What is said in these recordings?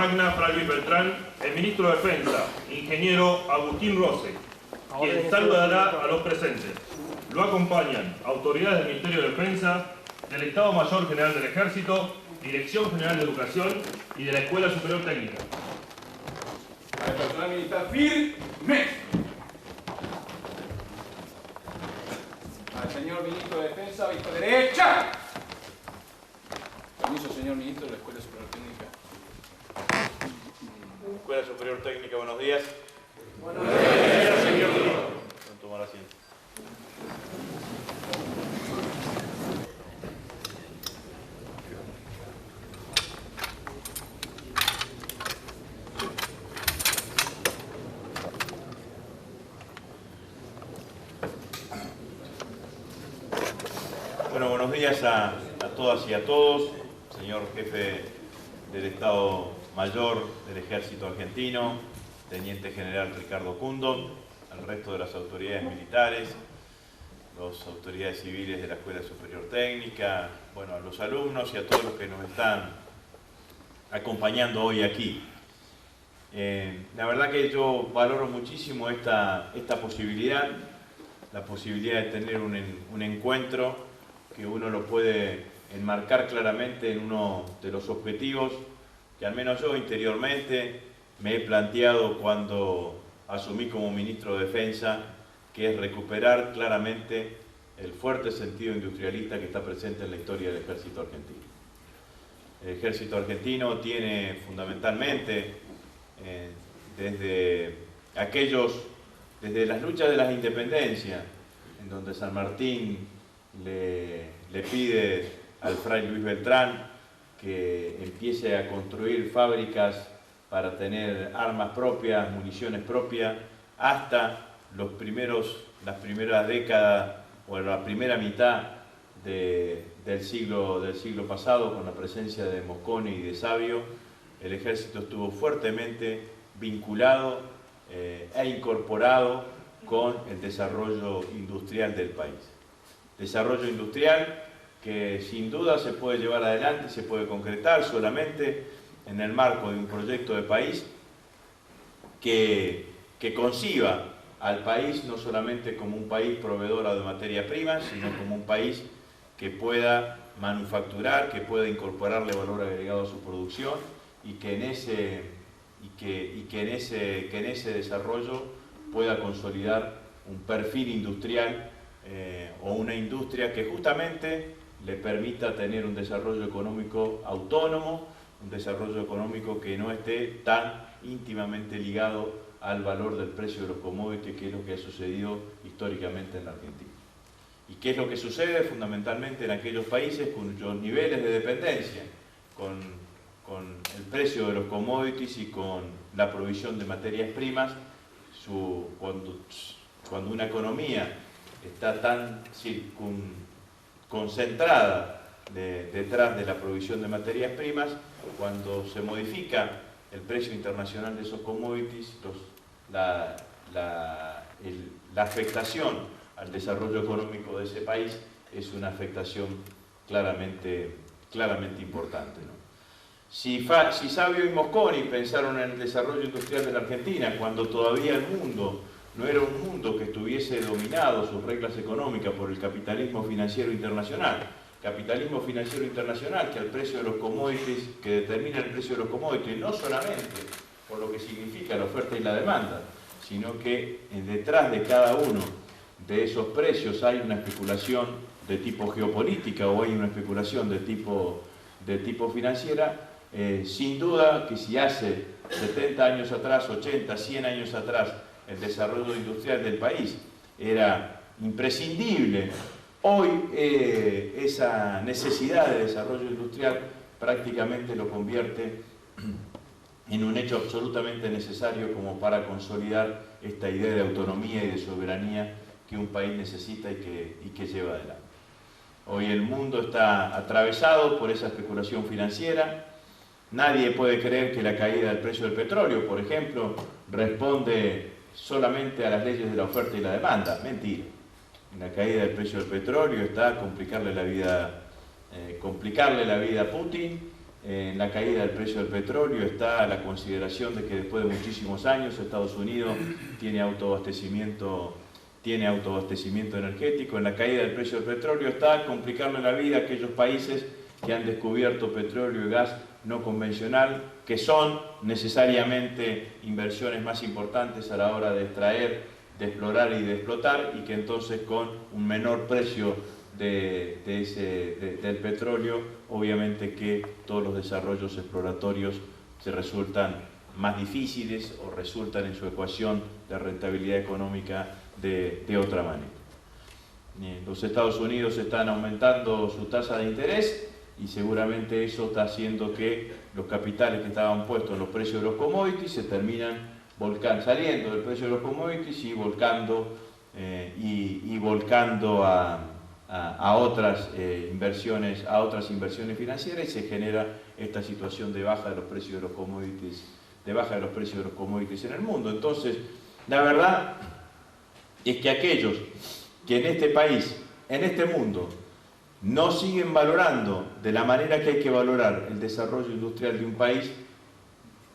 magna, Fray Luis Beltrán, el ministro de Defensa, ingeniero Agustín Rose, quien saludará a los presentes. Lo acompañan autoridades del Ministerio de Defensa, del Estado Mayor General del Ejército, Dirección General de Educación y de la Escuela Superior Técnica. Al personal militar firme. Al señor ministro de Defensa, vista derecha. Permiso, señor ministro de la Escuela Superior Técnica. Escuela Superior Técnica, buenos días. Buenos días, señor ministro. Pueden tomar asiento. Bueno, buenos días a todas y a todos, señor jefe del Estado Mayor del Ejército Argentino, Teniente General Ricardo Cundo, al resto de las autoridades militares, las autoridades civiles de la Escuela Superior Técnica, bueno, a los alumnos y a todos los que nos están acompañando hoy aquí. La verdad que yo valoro muchísimo esta posibilidad, la posibilidad de tener un encuentro que uno lo puede enmarcar claramente en uno de los objetivos que al menos yo interiormente me he planteado cuando asumí como ministro de Defensa, que es recuperar claramente el fuerte sentido industrialista que está presente en la historia del ejército argentino. El ejército argentino tiene fundamentalmente, desde las luchas de las independencias, en donde San Martín le pide al Fray Luis Beltrán que empiece a construir fábricas para tener armas propias, municiones propias, hasta las primeras décadas o la primera mitad del siglo pasado, con la presencia de Mosconi y de Savio, el ejército estuvo fuertemente vinculado e incorporado con el desarrollo industrial del país. Desarrollo industrial que sin duda se puede llevar adelante, se puede concretar solamente en el marco de un proyecto de país que conciba al país no solamente como un país proveedor de materia prima, sino como un país que pueda manufacturar, que pueda incorporarle valor agregado a su producción y que en ese desarrollo pueda consolidar un perfil industrial o una industria que justamente le permita tener un desarrollo económico autónomo, un desarrollo económico que no esté tan íntimamente ligado al valor del precio de los commodities, que es lo que ha sucedido históricamente en la Argentina. ¿Y qué es lo que sucede fundamentalmente en aquellos países cuyos niveles de dependencia con el precio de los commodities y con la provisión de materias primas, cuando una economía está tan concentrada detrás de la provisión de materias primas, cuando se modifica el precio internacional de esos commodities, la afectación al desarrollo económico de ese país es una afectación claramente importante, ¿no? Si Savio y Mosconi pensaron en el desarrollo industrial de la Argentina cuando todavía el mundo no era un mundo que estuviese dominado sus reglas económicas por el capitalismo financiero internacional, que al precio de los commodities, que determina el precio de los commodities no solamente por lo que significa la oferta y la demanda, sino que detrás de cada uno de esos precios hay una especulación de tipo geopolítica o hay una especulación de tipo financiera. Sin duda que si hace 70 años atrás, 80, 100 años atrás, el desarrollo industrial del país era imprescindible, hoy esa necesidad de desarrollo industrial prácticamente lo convierte en un hecho absolutamente necesario como para consolidar esta idea de autonomía y de soberanía que un país necesita y que lleva adelante. Hoy el mundo está atravesado por esa especulación financiera. Nadie puede creer que la caída del precio del petróleo, por ejemplo, responde solamente a las leyes de la oferta y la demanda. Mentira. La caída del precio del petróleo está complicarle la vida a Putin, en la caída del precio del petróleo, está la consideración de que después de muchísimos años Estados Unidos tiene autoabastecimiento energético. En la caída del precio del petróleo está complicarle la vida a aquellos países que han descubierto petróleo y gas no convencional, que son necesariamente inversiones más importantes a la hora de extraer, de explorar y de explotar, y que entonces con un menor precio del petróleo, obviamente que todos los desarrollos exploratorios se resultan más difíciles o resultan en su ecuación de rentabilidad económica de otra manera. Los Estados Unidos están aumentando su tasa de interés y seguramente eso está haciendo que los capitales que estaban puestos en los precios de los commodities se terminan saliendo del precio de los commodities y volcando a otras inversiones financieras, y se genera esta situación de baja de los precios de los commodities, en el mundo. Entonces, la verdad es que aquellos que en este país, en este mundo, no siguen valorando de la manera que hay que valorar el desarrollo industrial de un país,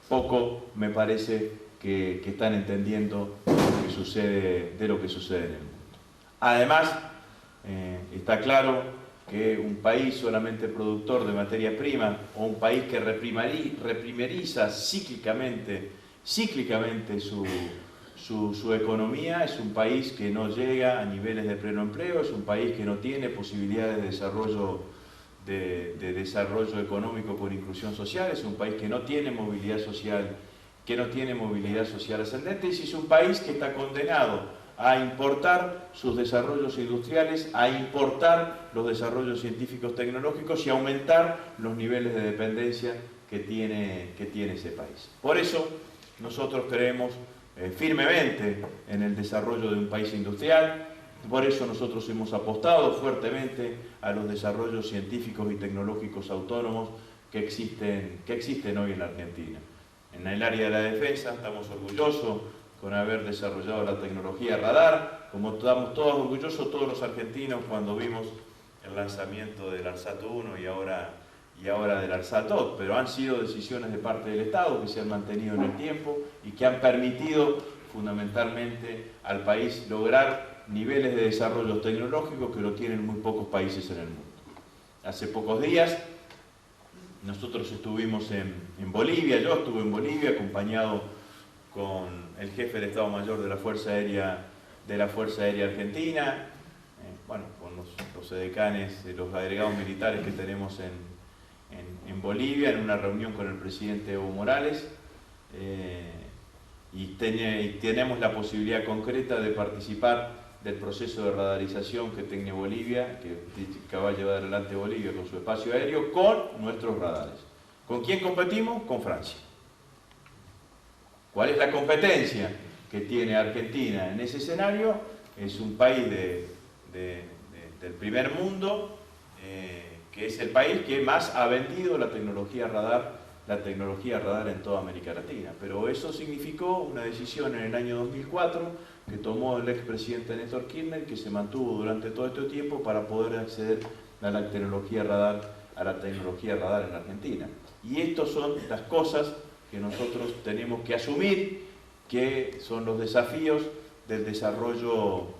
poco me parece que están entendiendo de lo que sucede en el mundo. Además, está claro que un país solamente productor de materia prima, o un país que reprimeriza cíclicamente su economía, es un país que no llega a niveles de pleno empleo, es un país que no tiene posibilidades de desarrollo económico por inclusión social, es un país que no tiene movilidad social, ascendente, y es un país que está condenado a importar sus desarrollos industriales, a importar los desarrollos científicos tecnológicos y a aumentar los niveles de dependencia que tiene ese país. Por eso nosotros creemos firmemente en el desarrollo de un país industrial, por eso nosotros hemos apostado fuertemente a los desarrollos científicos y tecnológicos autónomos que existen hoy en la Argentina. En el área de la defensa estamos orgullosos con haber desarrollado la tecnología radar, como estamos todos orgullosos, todos los argentinos, cuando vimos el lanzamiento del ARSAT-1 y ahora del ARSAT-2, pero han sido decisiones de parte del Estado que se han mantenido en el tiempo y que han permitido fundamentalmente al país lograr niveles de desarrollo tecnológico que lo tienen muy pocos países en el mundo. Hace pocos días nosotros estuvimos en Bolivia, yo estuve en Bolivia acompañado con el jefe del Estado Mayor de la Fuerza Aérea Argentina, con los edecanes, los agregados militares que tenemos en Bolivia, en una reunión con el presidente Evo Morales, y tenemos la posibilidad concreta de participar del proceso de radarización que tiene Bolivia, que va a llevar adelante Bolivia con su espacio aéreo, con nuestros radares. ¿Con quién competimos? Con Francia. ¿Cuál es la competencia que tiene Argentina en ese escenario? Es un país del primer mundo, que es el país que más ha vendido la tecnología radar en toda América Latina. Pero eso significó una decisión en el año 2004 que tomó el expresidente Néstor Kirchner, que se mantuvo durante todo este tiempo para poder acceder a la tecnología radar en la Argentina. Y estas son las cosas que nosotros tenemos que asumir, que son los desafíos del desarrollo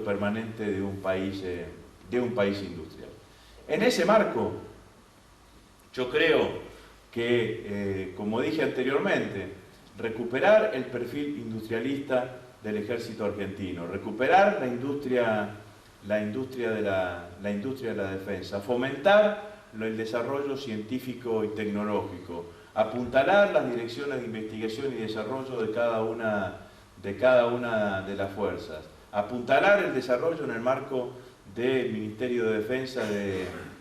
permanente de un país industrial. En ese marco, yo creo que, como dije anteriormente, recuperar el perfil industrialista del ejército argentino, recuperar la industria de la defensa, fomentar el desarrollo científico y tecnológico, apuntalar las direcciones de investigación y desarrollo de cada una de las fuerzas, apuntalar el desarrollo en el marco del Ministerio de Defensa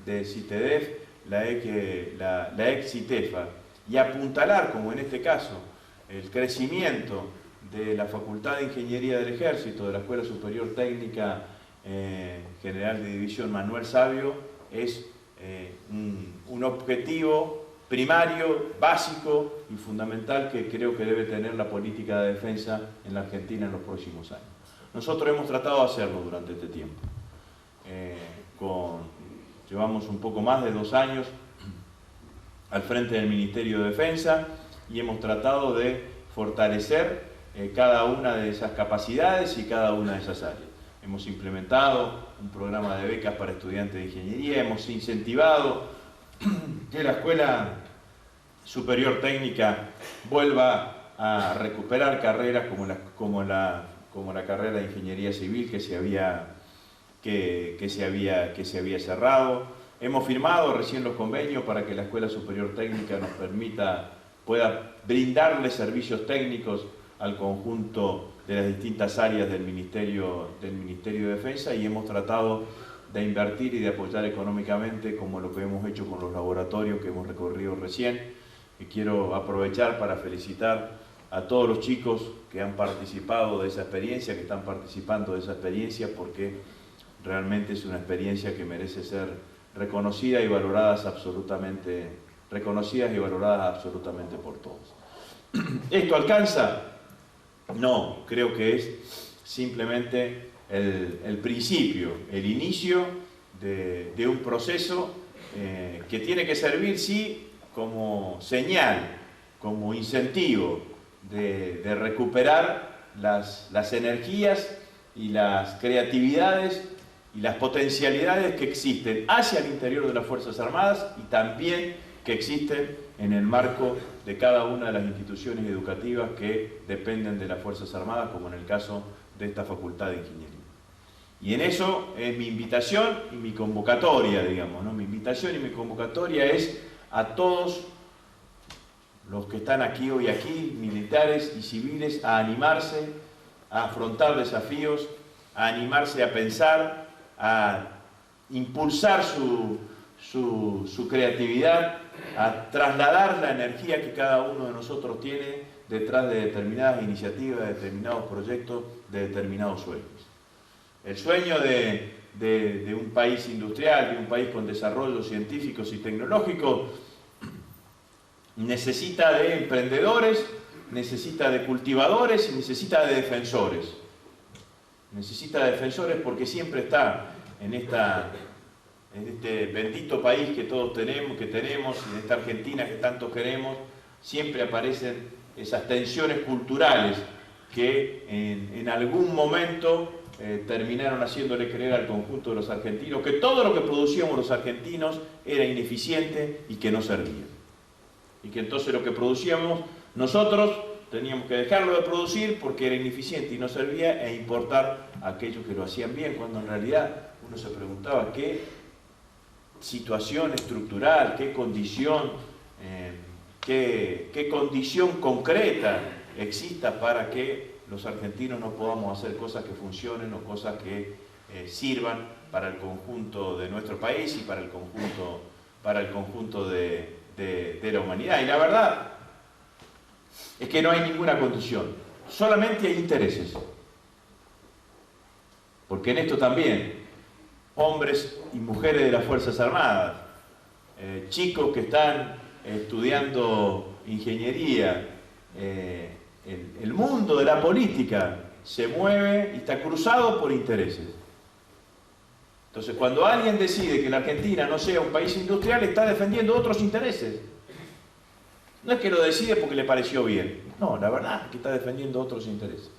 de CITEDEF, la ex CITEFA, y apuntalar, como en este caso, el crecimiento de la Facultad de Ingeniería del Ejército, de la Escuela Superior Técnica General de División Manuel Savio, es un objetivo primario, básico y fundamental que creo que debe tener la política de defensa en la Argentina en los próximos años. Nosotros hemos tratado de hacerlo durante este tiempo. Llevamos un poco más de 2 años al frente del Ministerio de Defensa y hemos tratado de fortalecer cada una de esas capacidades y cada una de esas áreas. Hemos implementado un programa de becas para estudiantes de ingeniería, hemos incentivado que la Escuela Superior Técnica vuelva a recuperar carreras como la carrera de Ingeniería Civil que se había cerrado. Hemos firmado recién los convenios para que la Escuela Superior Técnica pueda brindarle servicios técnicos al conjunto de las distintas áreas del Ministerio de Defensa, y hemos tratado de invertir y de apoyar económicamente, como lo que hemos hecho con los laboratorios que hemos recorrido recién. Y quiero aprovechar para felicitar a todos los chicos que han participado de esa experiencia, que están participando de esa experiencia, porque realmente es una experiencia que merece ser reconocida y valoradas absolutamente por todos. ¿Esto alcanza? No, creo que es simplemente el principio, el inicio de un proceso que tiene que servir, sí, como señal, como incentivo de recuperar las energías y las creatividades y las potencialidades que existen hacia el interior de las Fuerzas Armadas y también que existen en el marco de cada una de las instituciones educativas que dependen de las Fuerzas Armadas, como en el caso de esta Facultad de Ingeniería. Y en eso es mi invitación y mi convocatoria, digamos, ¿no? Mi invitación y mi convocatoria es a todos los que están aquí hoy aquí, militares y civiles, a animarse, a afrontar desafíos, a animarse a pensar, a impulsar su creatividad, a trasladar la energía que cada uno de nosotros tiene detrás de determinadas iniciativas, de determinados proyectos, de determinados sueños. El sueño de un país industrial, de un país con desarrollos científicos y tecnológicos, necesita de emprendedores, necesita de cultivadores y necesita de defensores. Necesita de defensores porque siempre está en este bendito país que todos tenemos, en esta Argentina que tanto queremos, siempre aparecen esas tensiones culturales que en algún momento terminaron haciéndole creer al conjunto de los argentinos que todo lo que producíamos los argentinos era ineficiente y que no servía. Y que entonces lo que producíamos nosotros teníamos que dejarlo de producir porque era ineficiente y no servía, e importar a aquellos que lo hacían bien, cuando en realidad uno se preguntaba qué situación estructural, qué condición concreta exista para que los argentinos no podamos hacer cosas que funcionen o cosas que sirvan para el conjunto de nuestro país y para el conjunto de la humanidad. Y la verdad es que no hay ninguna condición, solamente hay intereses. Porque en esto también, hombres y mujeres de las Fuerzas Armadas, chicos que están estudiando ingeniería, el mundo de la política se mueve y está cruzado por intereses. Entonces, cuando alguien decide que la Argentina no sea un país industrial, está defendiendo otros intereses. No es que lo decide porque le pareció bien. No, la verdad es que está defendiendo otros intereses,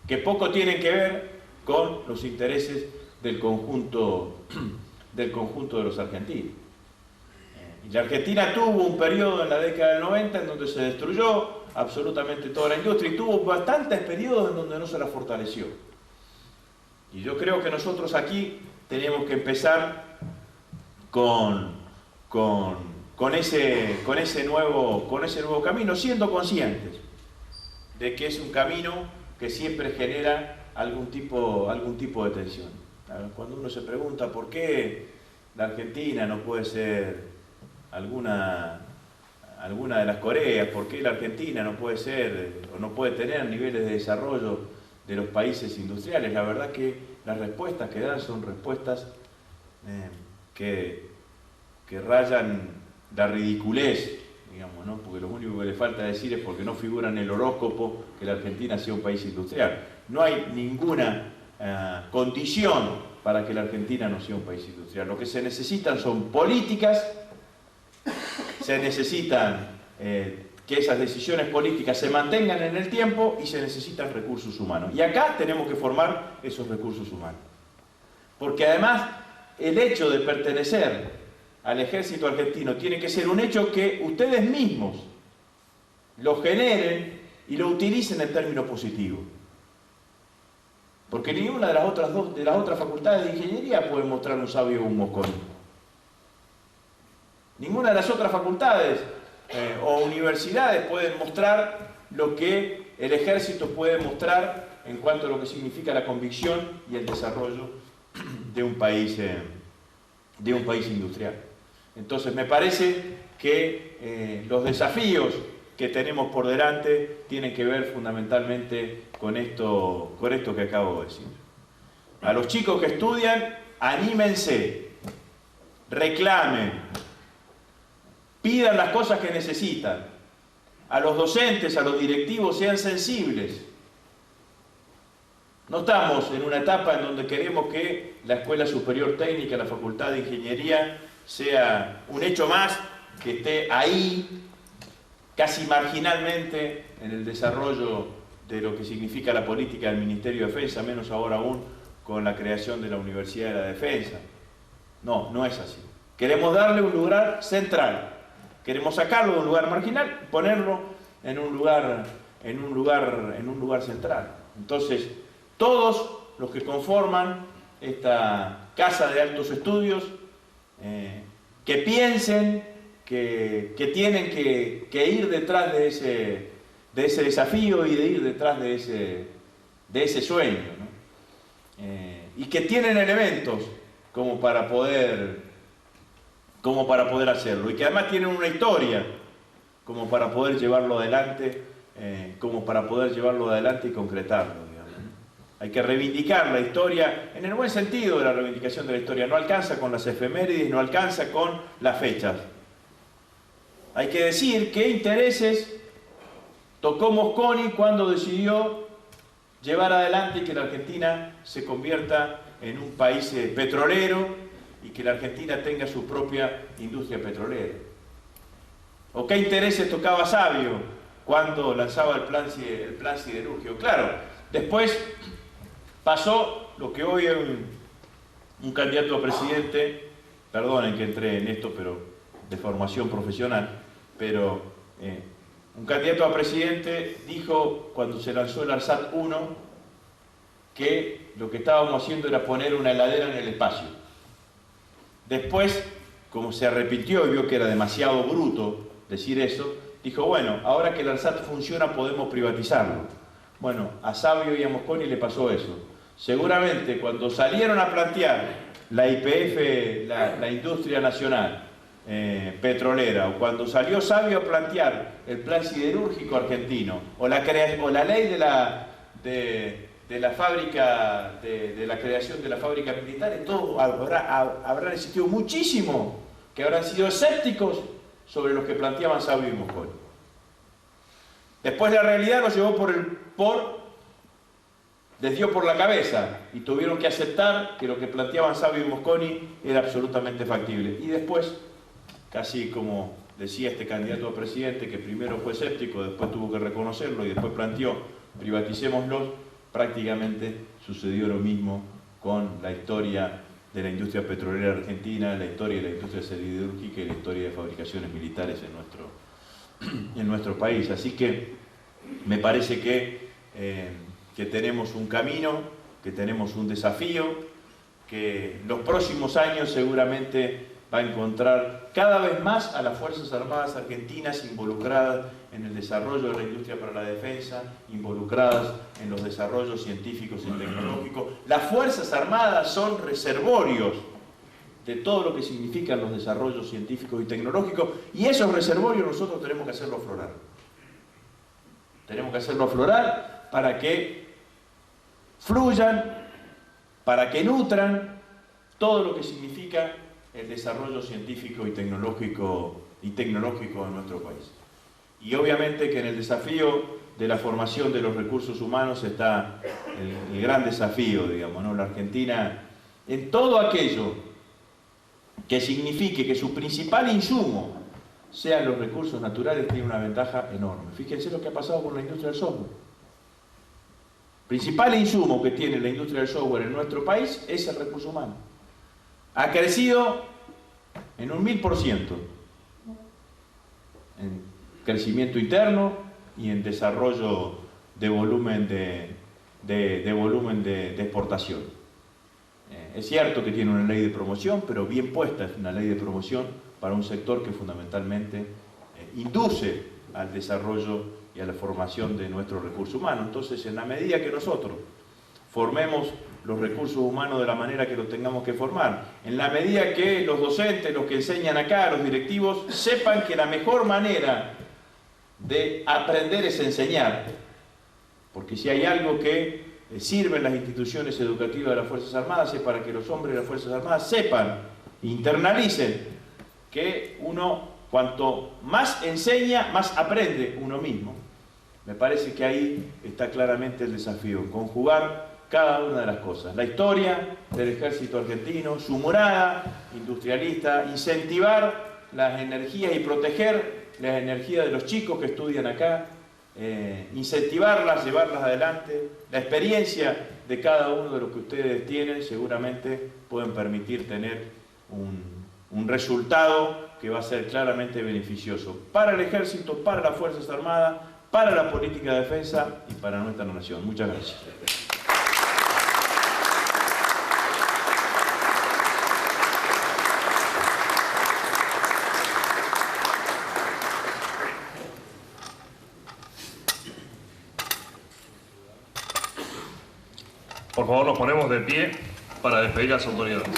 que poco tienen que ver con los intereses del conjunto de los argentinos. Y la Argentina tuvo un periodo en la década del 90 en donde se destruyó absolutamente toda la industria y tuvo bastantes periodos en donde no se la fortaleció. Y yo creo que nosotros aquí tenemos que empezar con ese nuevo camino, siendo conscientes de que es un camino que siempre genera algún tipo de tensión. Cuando uno se pregunta por qué la Argentina no puede ser alguna de las Coreas, por qué la Argentina no puede ser o no puede tener niveles de desarrollo de los países industriales, la verdad que las respuestas que dan son respuestas que rayan la ridiculez, digamos, ¿no? Porque lo único que le falta decir es porque no figura en el horóscopo que la Argentina sea un país industrial. No hay ninguna condición para que la Argentina no sea un país industrial. Lo que se necesitan son políticas, se necesitan que esas decisiones políticas se mantengan en el tiempo y se necesitan recursos humanos. Y acá tenemos que formar esos recursos humanos. Porque además el hecho de pertenecer al ejército argentino tiene que ser un hecho que ustedes mismos lo generen y lo utilicen en términos positivos. Porque ninguna de las otras facultades de ingeniería puede mostrar un sabio o un mosconi. Ninguna de las otras facultades o universidades pueden mostrar lo que el ejército puede mostrar en cuanto a lo que significa la convicción y el desarrollo de un país industrial. Entonces me parece que los desafíos que tenemos por delante tienen que ver fundamentalmente con esto que acabo de decir. A los chicos que estudian, anímense, reclamen, pidan las cosas que necesitan. A los docentes, a los directivos, sean sensibles. No estamos en una etapa en donde queremos que la Escuela Superior Técnica, la Facultad de Ingeniería, sea un hecho más que esté ahí, casi marginalmente, en el desarrollo de lo que significa la política del Ministerio de Defensa, menos ahora aún con la creación de la Universidad de la Defensa. No, no es así. Queremos darle un lugar central. Queremos sacarlo de un lugar marginal y ponerlo en un lugar central. Entonces, todos los que conforman esta casa de altos estudios, que piensen que tienen que ir detrás de ese desafío y de ir detrás de ese sueño, ¿no? Y que tienen elementos como para poder hacerlo, y que además tienen una historia como para poder llevarlo adelante, y concretarlo, digamos. Hay que reivindicar la historia en el buen sentido de la reivindicación de la historia. No alcanza con las efemérides, no alcanza con las fechas. Hay que decir qué intereses tocó Mosconi cuando decidió llevar adelante y que la Argentina se convierta en un país petrolero y que la Argentina tenga su propia industria petrolera. ¿O qué intereses tocaba Sabio cuando lanzaba el plan siderúrgico? Claro, después pasó lo que hoy es un candidato a presidente, perdonen que entré en esto, pero de formación profesional, pero un candidato a presidente dijo cuando se lanzó el ARSAT 1 que lo que estábamos haciendo era poner una heladera en el espacio. Después, como se arrepintió y vio que era demasiado bruto decir eso, dijo, bueno, ahora que el ARSAT funciona podemos privatizarlo. Bueno, a Sabio y a Mosconi le pasó eso. Seguramente cuando salieron a plantear la YPF, la industria nacional petrolera, o cuando salió Sabio a plantear el plan siderúrgico argentino, o la ley de la fábrica, de la creación de la fábrica militar, todos habrán existido muchísimo que habrán sido escépticos sobre lo que planteaban Sabio y Mosconi. Después la realidad los llevó les dio por la cabeza y tuvieron que aceptar que lo que planteaban Sabio y Mosconi era absolutamente factible. Y después, casi como decía este candidato a presidente, que primero fue escéptico, después tuvo que reconocerlo y después planteó privaticémoslo, prácticamente sucedió lo mismo con la historia de la industria petrolera argentina, la historia de la industria siderúrgica y la historia de fabricaciones militares en nuestro país. Así que me parece que tenemos un camino, que tenemos un desafío, que los próximos años seguramente va a encontrar cada vez más a las Fuerzas Armadas Argentinas involucradas en el desarrollo de la industria para la defensa, involucradas en los desarrollos científicos y tecnológicos. Las Fuerzas Armadas son reservorios de todo lo que significan los desarrollos científicos y tecnológicos, y esos reservorios nosotros tenemos que hacerlos aflorar. Tenemos que hacerlo aflorar para que fluyan, para que nutran todo lo que significa el desarrollo científico y tecnológico de nuestro país. Y obviamente que en el desafío de la formación de los recursos humanos está el gran desafío, digamos, ¿no? La Argentina, en todo aquello que signifique que su principal insumo sean los recursos naturales, tiene una ventaja enorme. Fíjense lo que ha pasado con la industria del software. Principal insumo que tiene la industria del software en nuestro país es el recurso humano. Ha crecido en un 1000% en crecimiento interno y en desarrollo de volumen de exportación. Es cierto que tiene una ley de promoción, pero bien puesta es una ley de promoción para un sector que fundamentalmente induce al desarrollo y a la formación de nuestro recurso humano. Entonces, en la medida que nosotros formemos los recursos humanos de la manera que los tengamos que formar, en la medida que los docentes, los que enseñan acá, los directivos, sepan que la mejor manera de aprender es enseñar, porque si hay algo que sirve en las instituciones educativas de las Fuerzas Armadas es para que los hombres de las Fuerzas Armadas sepan, internalicen, que uno cuanto más enseña, más aprende uno mismo. Me parece que ahí está claramente el desafío, conjugar cada una de las cosas. La historia del ejército argentino, su morada industrialista, incentivar las energías y proteger las energías de los chicos que estudian acá, incentivarlas, llevarlas adelante. La experiencia de cada uno de los que ustedes tienen seguramente pueden permitir tener un resultado que va a ser claramente beneficioso para el ejército, para las Fuerzas Armadas, para la política de defensa y para nuestra nación. Muchas gracias. Por favor, nos ponemos de pie para despedir a las autoridades.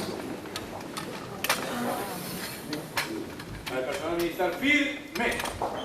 Al personal militar firme.